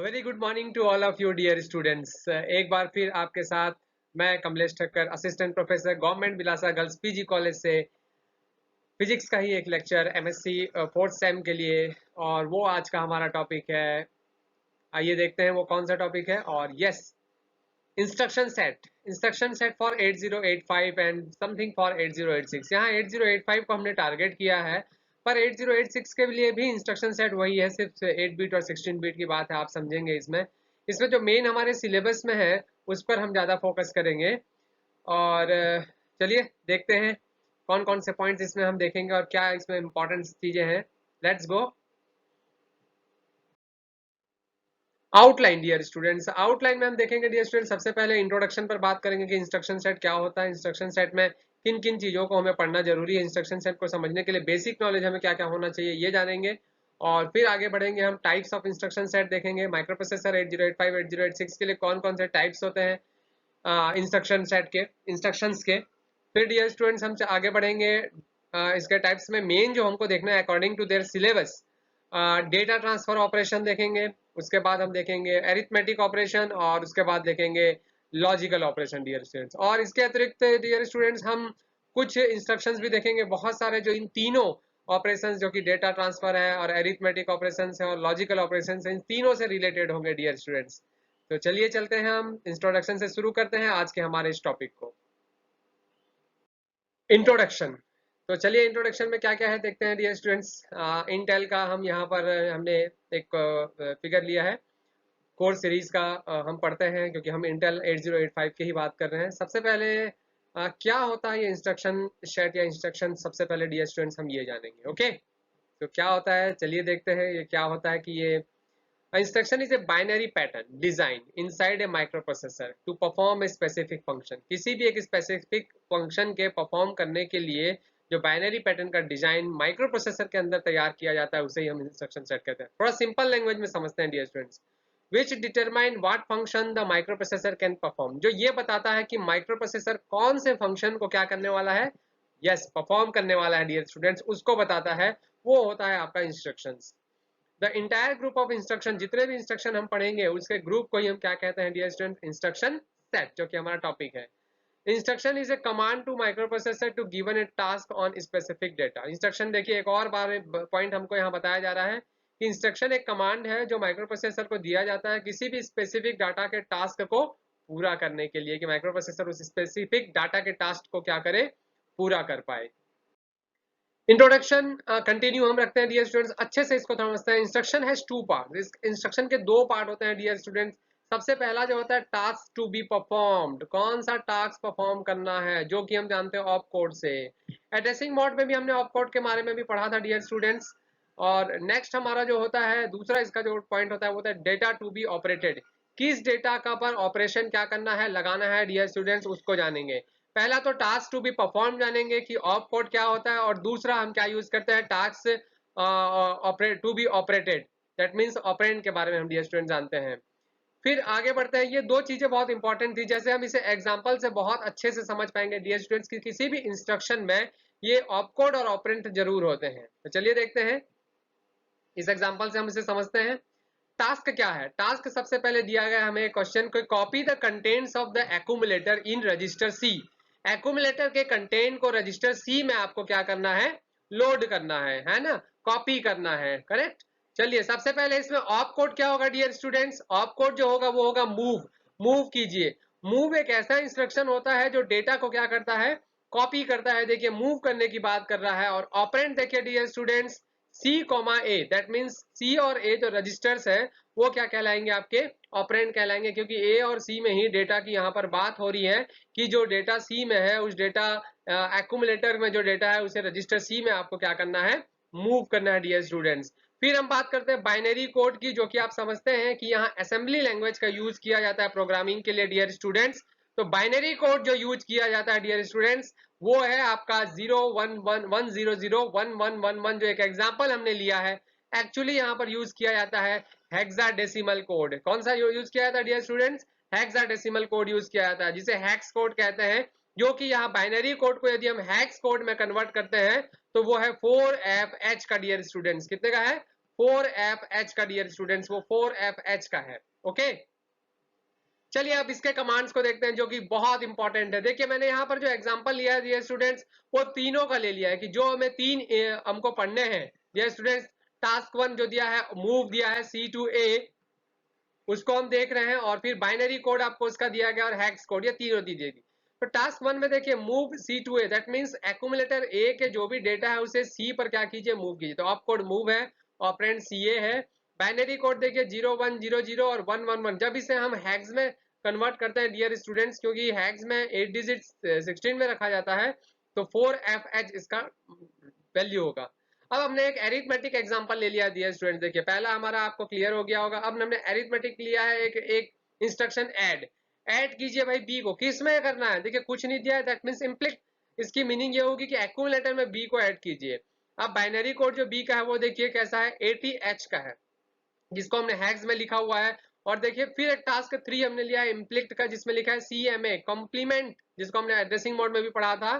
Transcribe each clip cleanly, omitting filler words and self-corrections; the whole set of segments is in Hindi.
Very good morning to all of you dear students. एक बार फिर आपके साथ मैं Kamlesh Thakkar, assistant professor, government Bilasa girls PG college से फिजिक्स का ही एक लेक्चर एमएससी फोर्थ सेम के लिए। और वो आज का हमारा टॉपिक है। आइए देखते हैं वो कौन सा टॉपिक है। और yes, instruction set for 8085 and something for 8086। यहाँ 8085 को हमने टारगेट किया है, पर 8086 के लिए भी इंस्ट्रक्शन सेट वही है, सिर्फ 8 बिट और 16 बिट की बात है। आप समझेंगे इसमें इसमें जो मेन हमारे सिलेबस में है उस पर हम ज़्यादा फोकस करेंगे। और चलिए देखते हैं कौन कौन से पॉइंट्स इसमें हम देखेंगे और क्या इसमें इंपॉर्टेंट चीज़ें हैं। Let's go. Outline dear students, outline में हम देखेंगे डियर स्टूडेंट्स, सबसे पहले इंट्रोडक्शन पर बात करेंगे कि इंस्ट्रक्शन सेट क्या होता है, इंस्ट्रक्शन सेट में किन किन चीज़ों को हमें पढ़ना जरूरी है, इंस्ट्रक्शन सेट को समझने के लिए बेसिक नॉलेज हमें क्या क्या होना चाहिए ये जानेंगे। और फिर आगे बढ़ेंगे, हम टाइप्स ऑफ इंस्ट्रक्शन सेट देखेंगे। माइक्रो प्रोसेसर 8085 8086 के लिए कौन कौन से टाइप्स होते हैं इंस्ट्रक्शन सेट के, इंस्ट्रक्शंस के। फिर डियर स्टूडेंट्स हम आगे बढ़ेंगे, इसके टाइप्स में मेन जो हमको देखना है according to their syllabus, data transfer operation देखेंगे। उसके बाद हम देखेंगे एरिथमेटिक ऑपरेशन और उसके बाद देखेंगे लॉजिकल ऑपरेशन डियर स्टूडेंट्स। और इसके अतिरिक्त डियर स्टूडेंट्स हम कुछ इंस्ट्रक्शंस भी देखेंगे बहुत सारे, जो इन तीनों ऑपरेशंस जो कि डेटा ट्रांसफर है और एरिथमेटिक ऑपरेशंस है और लॉजिकल ऑपरेशंस है, इन तीनों से रिलेटेड होंगे डियर स्टूडेंट्स। तो चलिए चलते हैं, हम इंट्रोडक्शन से शुरू करते हैं आज के हमारे इस टॉपिक को। इंट्रोडक्शन। तो चलिए इंट्रोडक्शन में क्या क्या है देखते हैं डियर स्टूडेंट्स। इंटेल का हम यहाँ पर हमने एक फिगर लिया है, कोर सीरीज का हम पढ़ते हैं क्योंकि हम इंटेल 8085 की ही बात कर रहे हैं। सबसे पहले क्या होता है ये इंस्ट्रक्शन सेट या इंस्ट्रक्शन, सबसे पहले डियर स्टूडेंट्स हम ये जानेंगे। ओके, तो क्या होता है चलिए देखते हैं ये क्या होता है। कि ये instruction is a binary pattern design inside a microprocessor to perform a specific function. किसी भी एक स्पेसिफिक फंक्शन के परफॉर्म करने के लिए जो बाइनरी पैटर्न का डिजाइन माइक्रो प्रोसेसर के अंदर तैयार किया जाता है उसे ही हम इंस्ट्रक्शन सेट कहते हैं। थोड़ा सिंपल लैंग्वेज में समझते हैं dear students. Which determine what function the microprocessor can perform, जो ये बताता है कि माइक्रो प्रोसेसर कौन से फंक्शन को क्या करने वाला है, यस परफॉर्म करने वाला है डियर स्टूडेंट्स, उसको बताता है। वो होता है आपका instructions. The entire group of instruction, जितने भी इंस्ट्रक्शन हम पढ़ेंगे उसके ग्रुप को ही हम क्या कहते हैं डियर स्टूडेंट, इंस्ट्रक्शन सेट, जो कि हमारा टॉपिक है। Instruction is a command to microprocessor to given a task on specific data. Instruction देखिए एक और बार पॉइंट हमको यहाँ बताया जा रहा है कि इंस्ट्रक्शन एक कमांड है जो माइक्रोप्रोसेसर को दिया जाता है किसी भी स्पेसिफिक डाटा के टास्क को पूरा करने के लिए, कि माइक्रोप्रोसेसर उस स्पेसिफिक डाटा के टास्क को क्या करे, पूरा कर पाए। इंट्रोडक्शन कंटिन्यू हम रखते हैं डियर स्टूडेंट्स, अच्छे से इसको समझते हैं। इंस्ट्रक्शन हैज टू पार्ट, इस इंस्ट्रक्शन के दो पार्ट होते हैं डियर स्टूडेंट्स। सबसे पहला जो होता है टास्क टू बी परफॉर्म्ड, कौन सा टास्क परफॉर्म करना है, जो कि हम जानते हैं ऑप कोड से। एड्रेसिंग मोड में भी हमने ऑप कोड के बारे में भी पढ़ा था डियर स्टूडेंट्स। और नेक्स्ट हमारा जो होता है दूसरा इसका जो पॉइंट होता है वो होता है डेटा टू बी ऑपरेटेड, किस डेटा का पर ऑपरेशन क्या करना है, लगाना है डियर स्टूडेंट्स, उसको जानेंगे। पहला तो टास्क टू बी परफॉर्म जानेंगे कि ऑप कोड क्या होता है, और दूसरा हम क्या यूज करते हैं, task to be operated, that means operand के बारे में हम डियर स्टूडेंट जानते हैं। फिर आगे बढ़ते हैं, ये दो चीजें बहुत इंपॉर्टेंट थी, जैसे हम इसे एग्जांपल से बहुत अच्छे से समझ पाएंगे डियर स्टूडेंट्स कि किसी भी इंस्ट्रक्शन में ये ऑप कोड और ऑपरेंड जरूर होते हैं। तो चलिए देखते हैं, इस एग्जांपल से हम इसे समझते हैं। टास्क क्या है, टास्क सबसे पहले दिया गया हमें क्वेश्चन को, copy the contents of the accumulator in register C. Accumulator के कंटेंट को रजिस्टर सी में आपको क्या करना है, लोड करना है ना, कॉपी करना है, करेक्ट। चलिए सबसे पहले इसमें ऑप कोड क्या होगा डियर स्टूडेंट्स, ऑप कोड जो होगा वो होगा मूव। मूव कीजिए। मूव एक ऐसा इंस्ट्रक्शन होता है जो डेटा को क्या करता है, कॉपी करता है। देखिए मूव करने की बात कर रहा है। और ऑपरेंड देखिए dear students, c comma a, that means c और ए जो रजिस्टर्स है वो क्या कहलाएंगे, आपके ऑपरेंड कहलाएंगे, क्योंकि ए और सी में ही डेटा की यहाँ पर बात हो रही है कि जो डेटा सी में है उस डेटा एक्यूमुलेटर में जो डेटा है उसे रजिस्टर सी में आपको क्या करना है, मूव करना है डियर स्टूडेंट्स। फिर हम बात करते हैं बाइनरी कोड की, जो कि आप समझते हैं कि यहाँ असेंबली लैंग्वेज का यूज किया जाता है प्रोग्रामिंग के लिए डियर स्टूडेंट्स। तो बाइनरी कोड जो यूज किया जाता है डियर स्टूडेंट्स वो है आपका 011100111, जो एक एग्जांपल हमने लिया है। एक्चुअली यहाँ पर यूज किया जाता है हेक्साडेसिमल कोड। कौन सा यूज किया जाता है dear students, hexadecimal code use किया जाता है, जिसे हैक्स कोड कहते हैं। जो कि यहाँ बाइनरी कोड को यदि हम हैक्स कोड में कन्वर्ट करते हैं तो वो है 4FH का डियर स्टूडेंट्स, कितने का है, 4FH का डियर स्टूडेंट्स, वो 4FH का है। ओके, चलिए अब इसके कमांड्स को देखते हैं जो कि बहुत इंपॉर्टेंट है। देखिए मैंने यहाँ पर जो एग्जांपल लिया है डियर स्टूडेंट्स, वो तीनों का ले लिया है कि जो हमें तीन हमको पढ़ने हैं डियर स्टूडेंट्स। टास्क 1 जो दिया है, मूव दिया है C to A, उसको हम देख रहे हैं, और फिर बाइनरी कोड आपको उसका दिया गया और हेक्स कोड, ये तीनों दी जाएगी। तो टास्क 1 में देखिए move C to A, that means accumulator A के जो भी डेटा है उसे C पर क्या कीजिए, मूव कीजिए। तो ऑप कोड मूव है, ऑपरेंड CA है। बाइनरी कोड देखिए 0100 और 111, जब इसे हम हेक्स में कन्वर्ट करते हैं डियर स्टूडेंट्स, क्योंकि हेक्स में 8 डिजिट 16 में रखा जाता है, तो 4FH इसका वैल्यू होगा। अब हमने एक एरिथमेटिक एग्जांपल ले लिया डियर स्टूडेंट। देखिए पहला हमारा आपको क्लियर हो गया होगा। अब हमने एरिथमेटिक लिया है, एक इंस्ट्रक्शन ऐड कीजिए भाई बी को। किस में करना है, देखिए कुछ नहीं दिया है, दैट मींस इम्प्लिक्ट, इसकी मीनिंग ये होगी कि एक्यूमुलेटर में बी को ऐड कीजिए। अब बाइनरी कोड जो बी का है वो देखिए कैसा है, 80H का है, जिसको हमने हेक्स में लिखा हुआ है। और देखिए फिर एक टास्क 3 हमने लिया है इम्प्लिक्ट का, जिसमें लिखा है CMA, कॉम्प्लीमेंट, जिसको हमने एड्रेसिंग मोड में भी पढ़ा था,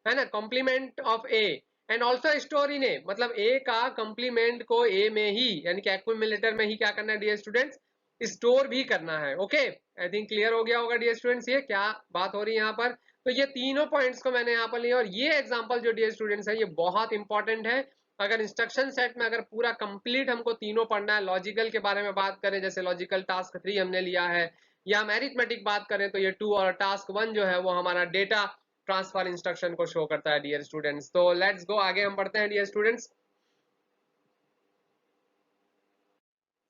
है ना, complement of a and also store in a, मतलब ए का कॉम्प्लीमेंट को ए में ही, यानी कि एक्यूमुलेटर में ही क्या करना है डियर स्टूडेंट्स, स्टोर भी करना है। ओके, आई थिंक क्लियर हो गया होगा डियर स्टूडेंट्स ये क्या बात हो रही है यहाँ पर। तो ये तीनों पॉइंट्स को मैंने यहाँ पर लिया, और ये एग्जाम्पल जो डियर स्टूडेंट्स है ये बहुत इंपॉर्टेंट है। अगर इंस्ट्रक्शन सेट में अगर पूरा कंप्लीट हमको तीनों पढ़ना है, लॉजिकल के बारे में बात करें, जैसे लॉजिकल टास्क 3 हमने लिया है, या हम एरिथमेटिक बात करें तो ये 2, और टास्क 1 जो है वो हमारा डेटा ट्रांसफर इंस्ट्रक्शन को शो करता है डियर स्टूडेंट्स। तो लेट्स गो, आगे हम बढ़ते हैं डियर स्टूडेंट्स।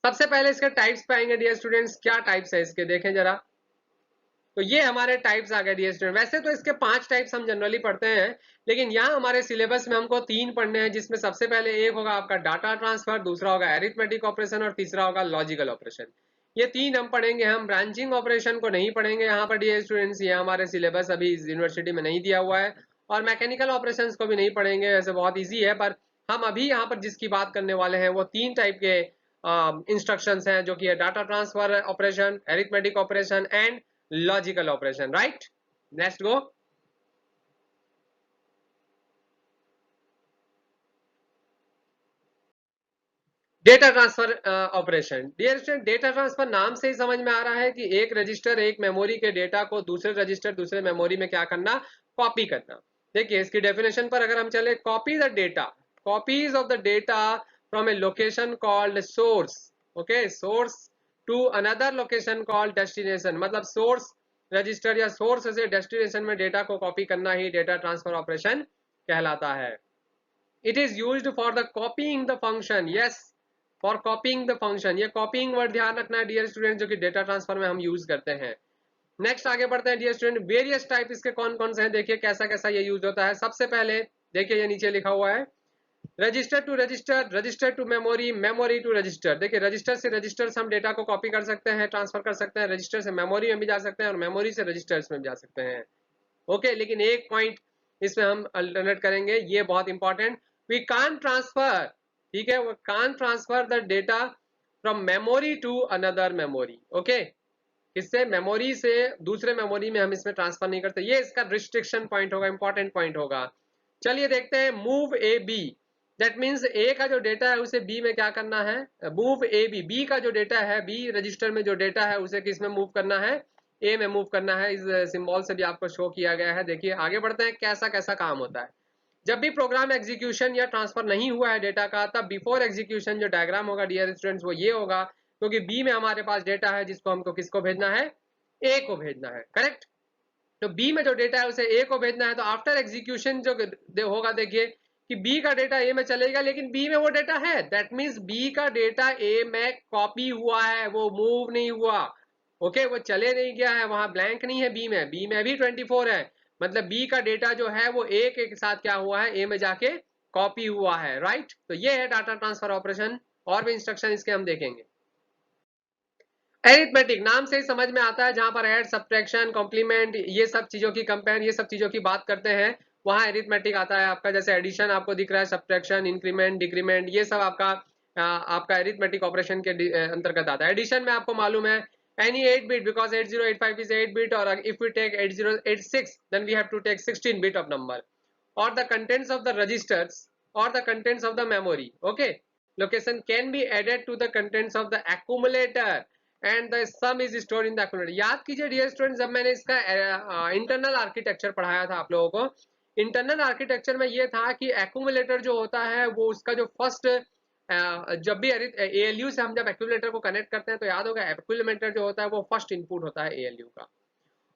सबसे पहले इसके टाइप्स पे आएंगे डियर स्टूडेंट्स। क्या टाइप्स है इसके, देखें जरा। तो ये हमारे टाइप्स आ गए डियर स्टूडेंट। वैसे तो इसके 5 टाइप्स हम जनरली पढ़ते हैं, लेकिन यहाँ हमारे सिलेबस में हमको 3 पढ़ने हैं, जिसमें सबसे पहले एक होगा आपका डाटा ट्रांसफर, दूसरा होगा एरिथमेटिक ऑपरेशन, और तीसरा होगा लॉजिकल ऑपरेशन। ये 3 हम पढ़ेंगे। हम ब्रांचिंग ऑपरेशन को नहीं पढ़ेंगे यहाँ पर डियर स्टूडेंट्स, ये हमारे सिलेबस अभी यूनिवर्सिटी में नहीं दिया हुआ है। और मैकेनिकल ऑपरेशन को भी नहीं पढ़ेंगे, वैसे बहुत ईजी है, पर हम अभी यहाँ पर जिसकी बात करने वाले हैं वो 3 टाइप के इंस्ट्रक्शंस हैं, जो कि है data transfer operation, arithmetic operation and logical operation, right? Let's go. Data transfer operation. Dear student, data transfer नाम से ही समझ में आ रहा है कि एक रजिस्टर, एक मेमोरी के डेटा को दूसरे रजिस्टर, दूसरे मेमोरी में क्या करना, कॉपी करना। देखिए इसकी डेफिनेशन पर अगर हम चले, copy the data, copies of the data from a location called source, okay, source to another location called destination, मतलब सोर्स रजिस्टर या सोर्स से डेस्टिनेशन में डेटा को कॉपी करना ही डेटा ट्रांसफर ऑपरेशन कहलाता है। It is used for the copying the function, yes, for copying the function. ये कॉपीइंग वर्ड ध्यान रखना है डियर स्टूडेंट, जो कि डेटा ट्रांसफर में हम यूज करते हैं। नेक्स्ट आगे बढ़ते हैं डियर स्टूडेंट। वेरियस टाइप इसके कौन कौन से हैं, देखिए कैसा कैसा ये यूज होता है। सबसे पहले देखिए ये नीचे लिखा हुआ है, register to register, register to memory, memory to register. देखिए रजिस्टर से रजिस्टर से हम डेटा को कॉपी कर सकते हैं, ट्रांसफर कर सकते हैं, रजिस्टर से मेमोरी में भी जा सकते हैं, और मेमोरी से रजिस्टर्स में भी जा सकते हैं। ओके, लेकिन एक पॉइंट इसमें हम अल्टरनेट करेंगे, ये बहुत इंपॉर्टेंट, वी कान ट्रांसफर, ठीक है, वो can transfer the data from memory to another memory. Okay, इससे मेमोरी से दूसरे मेमोरी में हम इसमें ट्रांसफर नहीं करते, ये इसका रिस्ट्रिक्शन पॉइंट होगा, इंपॉर्टेंट पॉइंट होगा। चलिए देखते हैं, move a b, that means a का जो डेटा है उसे बी में क्या करना है, मूव ए बी, बी का जो डेटा है, बी रजिस्टर में जो डेटा है उसे किस में मूव करना है, ए में मूव करना है। इस सिंबल से भी आपको शो किया गया है। देखिए आगे बढ़ते हैं, कैसा कैसा काम होता है। जब भी प्रोग्राम एग्जीक्यूशन या ट्रांसफर नहीं हुआ है डेटा का, तब बिफोर एग्जीक्यूशन जो डायग्राम होगा डियर स्टूडेंट्स वो ये होगा, क्योंकि बी में हमारे पास डेटा है जिसको हमको किसको भेजना है, ए को भेजना है, करेक्ट। तो बी में जो डेटा है उसे ए को भेजना है, तो आफ्टर एग्जीक्यूशन जो होगा, देखिए कि बी का डेटा ए में चलेगा, लेकिन बी में वो डेटा है, दैट मीन्स बी का डेटा ए में कॉपी हुआ है, वो मूव नहीं हुआ। ओके, वो चले नहीं गया है, वहां ब्लैंक नहीं है बी में, बी में भी 24 है, मतलब बी का डेटा जो है वो ए के साथ क्या हुआ है, ए में जाके कॉपी हुआ है, राइट। तो ये है डाटा ट्रांसफर ऑपरेशन। और भी इंस्ट्रक्शन इसके हम देखेंगे। एरिथमेटिक नाम से ही समझ में आता है, जहां पर ऐड, सब्ट्रैक्शन, कॉम्प्लीमेंट, ये सब चीजों की, कंपेयर, ये सब चीजों की बात करते हैं, वहां एरिथमेटिक आता है आपका। जैसे एडिशन आपको दिख रहा है, सब्ट्रैक्शन, इंक्रीमेंट, डिक्रीमेंट, ये सब आपका एरिथमेटिक ऑपरेशन के अंतर्गत आता है। एडिशन में आपको मालूम है, any 8 bit, because 8085 is 8 bit, or if we take 8086 then we have to take 16 bit of number, or the contents of the registers or the contents of the memory. Okay, location can be added to the contents of the accumulator and the sum is stored in the accumulator। याद कीजिए डियर स्टूडेंट, जब मैंने इसका इंटरनल आर्किटेक्चर पढ़ाया था आप लोगों को, इंटरनल आर्किटेक्चर में ये था कि एक्यूमुलेटर जो होता है वो उसका जो फर्स्ट जब भी एएलयू से हम जब एक्यूमुलेटर को कनेक्ट करते हैं तो याद होगा एक्यूमुलेटर जो होता है वो फर्स्ट इनपुट होता है एएलयू का,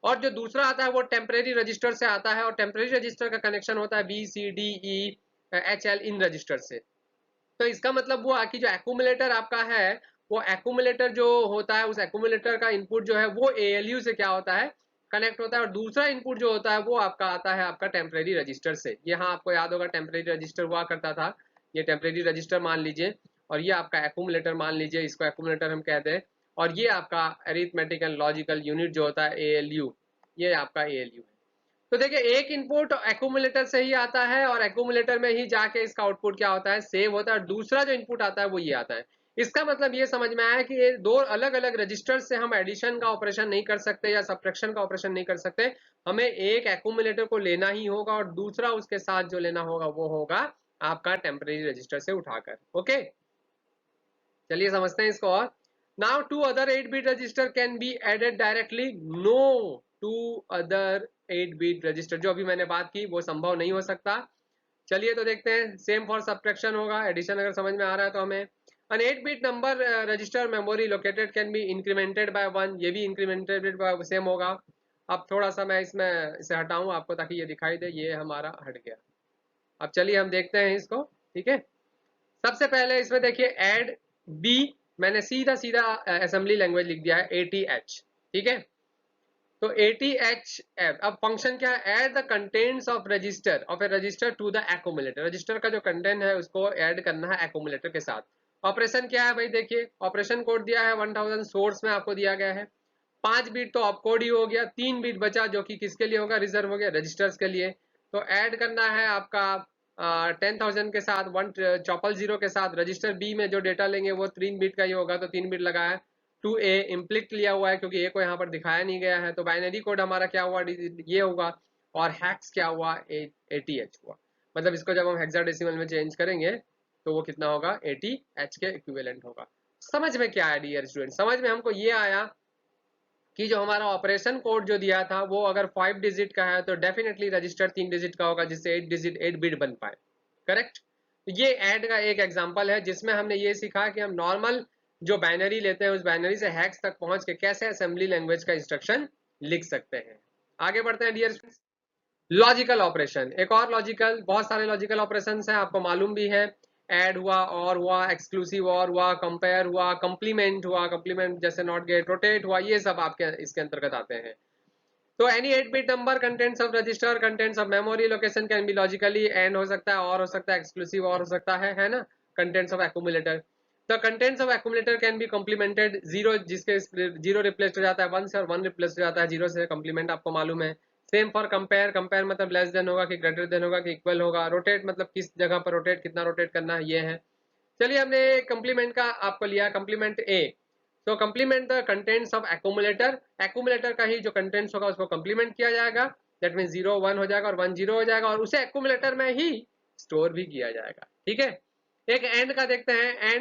और जो दूसरा आता है वो टेम्परेरी रजिस्टर से आता है, और टेम्परेरी रजिस्टर का कनेक्शन होता है B C D E H L इन रजिस्टर से। तो इसका मतलब वो कि जो एक्यूमुलेटर आपका है वो एक्यूमुलेटर जो होता है उस एक्यूमुलेटर का इनपुट जो है वो एएलयू से क्या होता है कनेक्ट होता है, और दूसरा इनपुट जो होता है वो आपका आता है आपका टेम्परेरी रजिस्टर से। ये हाँ आपको याद होगा टेम्परेरी रजिस्टर हुआ करता था, ये टेम्परेरी रजिस्टर मान लीजिए, और ये आपका एक्यूमुलेटर मान लीजिए, इसको एक्यूमुलेटर हम कहते हैं, और ये आपका अरिथमेटिक एंड लॉजिकल यूनिट जो होता है एएलयू, ये आपका एएलयू है। तो देखिए एक इनपुट एक्यूमुलेटर से ही आता है और एक्यूमुलेटर में ही जाके इसका आउटपुट क्या होता है सेव होता है, और दूसरा जो इनपुट आता है वो ये आता है। इसका मतलब ये समझ में आया कि ये दो अलग अलग रजिस्टर से हम एडिशन का ऑपरेशन नहीं कर सकते या सब्ट्रैक्शन का ऑपरेशन नहीं कर सकते, हमें एक एक्यूमुलेटर को लेना ही होगा और दूसरा उसके साथ जो लेना होगा वो होगा आपका टेम्परेरी रजिस्टर से उठाकर। ओके, चलिए समझते हैं इसको। और now two other 8 bit register can be added directly, no two other 8 bit register, जो अभी मैंने बात की वो संभव नहीं हो सकता। चलिए तो देखते हैं, सेम फॉर सब्ट्रैक्शन होगा, एडिशन अगर समझ में आ रहा है तो हमें an 8 bit number register memory located can be incremented by 1, ये भी इंक्रीमेंटेड बाय सेम होगा। अब थोड़ा सा मैं इसमें इसे हटाऊं आपको ताकि ये दिखाई दे, ये हमारा हट गया। अब चलिए हम देखते हैं इसको, ठीक है। सबसे पहले इसमें देखिए ऐड बी, मैंने सीधा सीधा असेंबली लैंग्वेज लिख दिया है ATH, ठीक है। तो ATH अब फंक्शन क्या है, add the contents of register of a register to the accumulator, register का जो कंटेंट है उसको ऐड करना है एक्यूमुलेटर के साथ। ऑपरेशन क्या है भाई, देखिए ऑपरेशन कोड दिया है 1000 सोर्स में आपको दिया गया है, 5 बिट तो ऑपकोड ही हो गया, 3 बिट बचा जो कि किसके लिए होगा, रिजर्व हो गया रजिस्टर्स के लिए। तो ऐड करना है आपका 10,000 के साथ 100 के साथ, रजिस्टर बी में जो डेटा लेंगे वो 3 बिट का ही होगा, तो 3 बिट लगाया। 2A इम्प्लिक्ट लिया हुआ है क्योंकि ए को यहाँ पर दिखाया नहीं गया है, तो बाइनरी कोड हमारा क्या हुआ, ये होगा, और हैक्स क्या हुआ, ATH हुआ। मतलब इसको जब हम हेक्साडेसिमल में चेंज करेंगे तो वो कितना होगा, ATH के इक्विवेलेंट होगा। समझ में क्या है डियर स्टूडेंट, समझ में हमको ये आया कि जो हमारा ऑपरेशन कोड जो दिया था वो अगर 5 डिजिट का है तो डेफिनेटली रजिस्टर 3 डिजिट का होगा जिससे 8 बिट बन पाए, करेक्ट। तो ये ऐड का एक एग्जांपल है जिसमें हमने ये सीखा कि हम नॉर्मल जो बाइनरी लेते हैं उस बाइनरी से हैक्स तक पहुंच के कैसे असेंबली लैंग्वेज का इंस्ट्रक्शन लिख सकते हैं। आगे बढ़ते हैं डियर स्टूडेंट्स, लॉजिकल ऑपरेशन, एक और लॉजिकल, बहुत सारे लॉजिकल ऑपरेशन हैं आपको मालूम भी है। ऐड हुआ, और हुआ, एक्सक्लूसिव और हुआ, कंपेयर हुआ, कंप्लीमेंट हुआ, कंप्लीमेंट जैसे नॉट गेट, रोटेट हुआ, ये सब आपके इसके अंतर्गत आते हैं। तो any 8 bit number contents of register contents of memory location can be logically and हो सकता है, और हो सकता है एक्सक्लूसिव और हो सकता है ना, contents of accumulator. The contents of accumulator can be complemented, zero जिसके जीरो रिप्लेस हो जाता है 1 से, और 1 रिप्लेस हो जाता है 0 से, कम्प्लीमेंट आपको मालूम है। सेम फॉर कंपेयर, कंपेयर मतलब लेस देन होगा कि ग्रेटर देन होगा कि इक्वल होगा, रोटेट मतलब किस जगह पर रोटेट, कितना रोटेट करना है, ये है। चलिए हमने कंप्लीमेंट का आपको लिया, कंप्लीमेंट ए, तो complement the contents of accumulator, accumulator का ही जो कंटेंट्स होगा उसको कंप्लीमेंट किया जाएगा, दैट मीन 0 1 हो जाएगा और 1 0 हो जाएगा, और उसे एक्यूमुलेटर में ही स्टोर भी किया जाएगा, ठीक है। एक एंड का देखते हैं,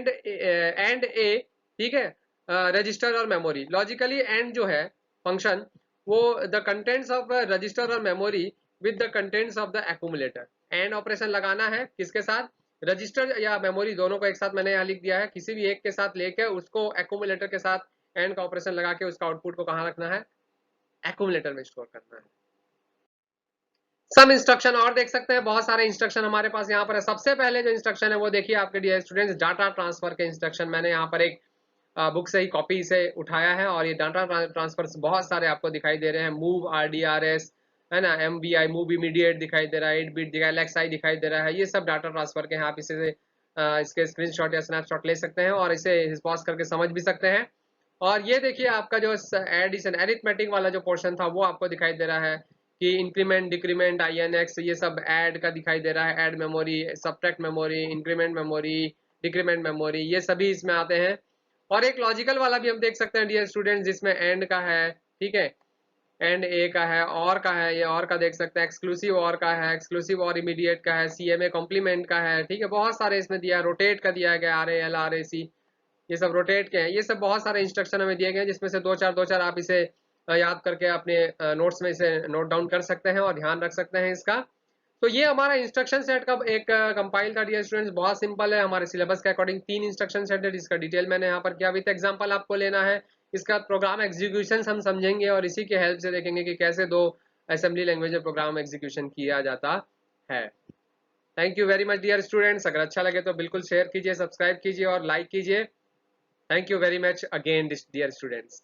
एंड ए, ठीक है, रजिस्टर और मेमोरी, लॉजिकली एंड जो है फंक्शन वो द कंटेंट्स ऑफ रजिस्टर और memory with the contents of the accumulator, and operation लगाना है किसके साथ, रजिस्टर या मेमोरी दोनों को एक साथ मैंने यहाँ लिख दिया है, किसी भी एक के साथ लेके उसको एक्यूमुलेटर के साथ एंड का ऑपरेशन लगा के उसका आउटपुट को कहाँ रखना है, एक्यूमुलेटर में स्टोर करना है। सम इंस्ट्रक्शन और देख सकते हैं, बहुत सारे इंस्ट्रक्शन हमारे पास यहाँ पर है। सबसे पहले जो इंस्ट्रक्शन है वो देखिए आपके डियर स्टूडेंट्स, डाटा ट्रांसफर के इंस्ट्रक्शन, मैंने यहाँ पर एक बुक से ही कॉपी से उठाया है, और ये डाटा ट्रांसफर बहुत सारे आपको दिखाई दे रहे हैं, मूव RDRS है ना, MVI मूव इमीडिएट दिखाई दे रहा है, 8 बिट दिखाई, LXI दिखाई दे रहा है, ये सब डाटा ट्रांसफर के हैं। आप इसे इसके स्क्रीनशॉट या स्नैपशॉट ले सकते हैं और इसे पॉज करके समझ भी सकते हैं। और ये देखिए आपका जो एडिशन एरिथमेटिक वाला जो पोर्शन था वो आपको दिखाई दे रहा है कि इंक्रीमेंट, डिक्रीमेंट, INX, ये सब ऐड का दिखाई दे रहा है, add memory, subtract memory, increment memory, decrement memory, ये सभी इसमें आते हैं। और एक लॉजिकल वाला भी हम देख सकते हैं डियर स्टूडेंट्स जिसमें एंड का है, ठीक है, एंड ए का है, और का है, ये और का देख सकते हैं, एक्सक्लूसिव और का है, एक्सक्लूसिव और इमीडिएट का है, CMA कॉम्प्लीमेंट का है, ठीक है, बहुत सारे इसमें दिया है, रोटेट का दिया गया, RAL RAC, ये सब रोटेट के हैं, ये सब बहुत सारे इंस्ट्रक्शन हमें दिए गए हैं, जिसमें से दो चार आप इसे याद करके अपने नोट्स में इसे नोट डाउन कर सकते हैं और ध्यान रख सकते हैं इसका। तो ये हमारा इंस्ट्रक्शन सेट का एक कंपाइल का डियर स्टूडेंट्स बहुत सिंपल है, हमारे सिलेबस के अकॉर्डिंग 3 इंस्ट्रक्शन सेट है, जिसका डिटेल मैंने यहाँ पर किया। विद एग्जांपल आपको लेना है, इसका प्रोग्राम एग्जीक्यूशन हम समझेंगे और इसी के हेल्प से देखेंगे कि कैसे 2 असेंबली लैंग्वेज में प्रोग्राम एग्जीक्यूशन किया जाता है। Thank you very much dear students, अगर अच्छा लगे तो बिल्कुल शेयर कीजिए, सब्सक्राइब कीजिए और लाइक कीजिए। Thank you very much again dear students.